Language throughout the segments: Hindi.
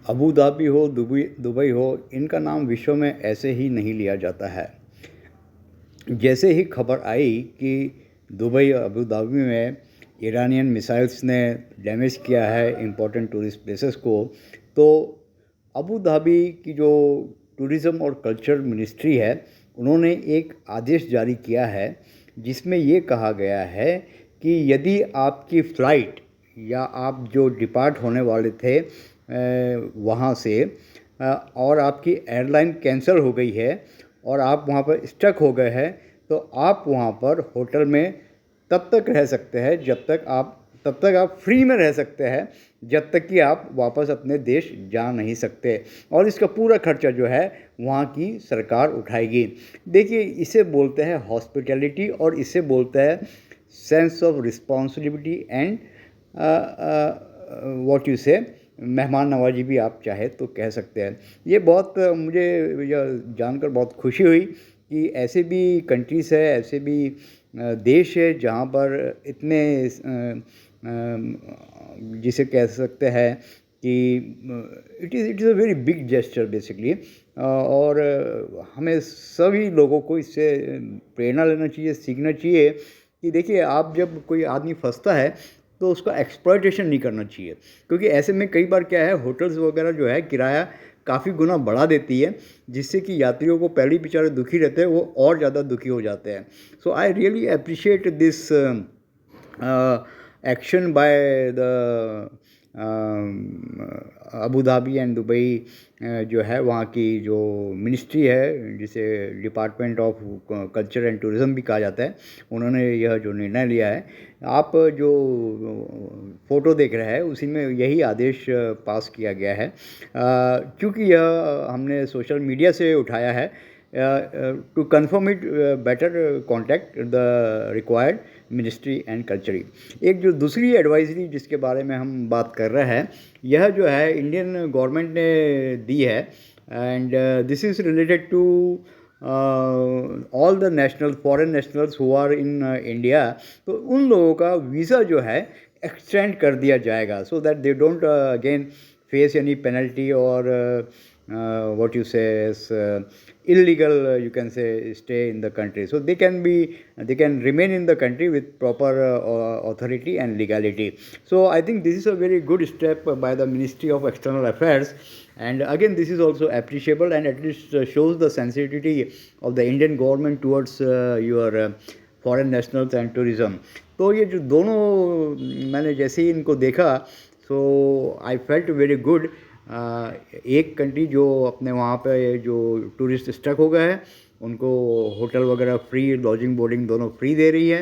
अबू धाबी हो, दुबई दुबई हो, इनका नाम विश्व में ऐसे ही नहीं लिया जाता है। जैसे ही खबर आई कि दुबई और अबू धाबी में ईरानियन मिसाइल्स ने डैमेज किया है इम्पोर्टेंट टूरिस्ट प्लेसेस को, तो अबू धाबी की जो टूरिज़्म और कल्चर मिनिस्ट्री है, उन्होंने एक आदेश जारी किया है जिसमें ये कहा गया है कि यदि आपकी फ़्लाइट या आप जो डिपार्ट होने वाले थे वहाँ से और आपकी एयरलाइन कैंसिल हो गई है और आप वहाँ पर स्टक हो गए हैं, तो आप वहाँ पर होटल में तब तक रह सकते हैं तब तक आप फ्री में रह सकते हैं जब तक कि आप वापस अपने देश जा नहीं सकते, और इसका पूरा खर्चा जो है वहाँ की सरकार उठाएगी। देखिए, इसे बोलते हैं हॉस्पिटैलिटी और इसे बोलते हैं sense of responsibility and what you से मेहमान नवाजी भी आप चाहे तो कह सकते हैं। ये बहुत मुझे यह जानकर बहुत खुशी हुई कि ऐसे भी कंट्रीज़ है, ऐसे भी देश है जहाँ पर इतने जिसे कह सकते हैं कि it is a very big gesture basically, और हमें सभी लोगों को इससे प्रेरणा लेना चाहिए, सीखना चाहिए कि देखिए, आप जब कोई आदमी फंसता है तो उसका एक्सप्लॉयटेशन नहीं करना चाहिए, क्योंकि ऐसे में कई बार क्या है, होटल्स वगैरह जो है किराया काफ़ी गुना बढ़ा देती है, जिससे कि यात्रियों को पहले ही बेचारे दुखी रहते हैं, वो और ज़्यादा दुखी हो जाते हैं। So I really appreciate this action by the Abu Dhabi and Dubai, जो है वहाँ की जो मिनिस्ट्री है जिसे department of culture and tourism भी कहा जाता है, उन्होंने यह जो निर्णय लिया है। आप जो फ़ोटो देख रहे हैं उसी में यही आदेश पास किया गया है। चूँकि यह हमने सोशल मीडिया से उठाया है, to confirm it better contact the required ministry and culture. एक जो दूसरी एडवाइजरी जिसके बारे में हम बात कर रहे हैं, यह जो है इंडियन गवर्नमेंट ने दी है, and this is related to all the national foreign nationals who are in India. तो उन लोगों का वीज़ा जो है एक्सटेंड कर दिया जाएगा, so that they don't again face any penalty or what you say is illegal, you can say, stay in the country. So they can remain in the country with proper authority and legality. So I think this is a very good step by the Ministry of External Affairs, and again this is also appreciable and at least shows the sensitivity of the Indian government towards your foreign nationals and tourism. तो ये जो दोनों मैंने जैसे ही इनको देखा, सो आई फेल्ट वेरी गुड। एक कंट्री जो अपने वहाँ पे जो टूरिस्ट स्टक हो गए हैं उनको होटल वगैरह फ्री, लॉजिंग बोर्डिंग दोनों फ्री दे रही है,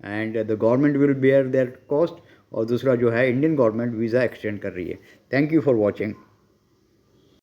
and the government will bear that cost, और दूसरा जो है इंडियन गवर्नमेंट वीज़ा एक्सटेंड कर रही है। Thank you for watching.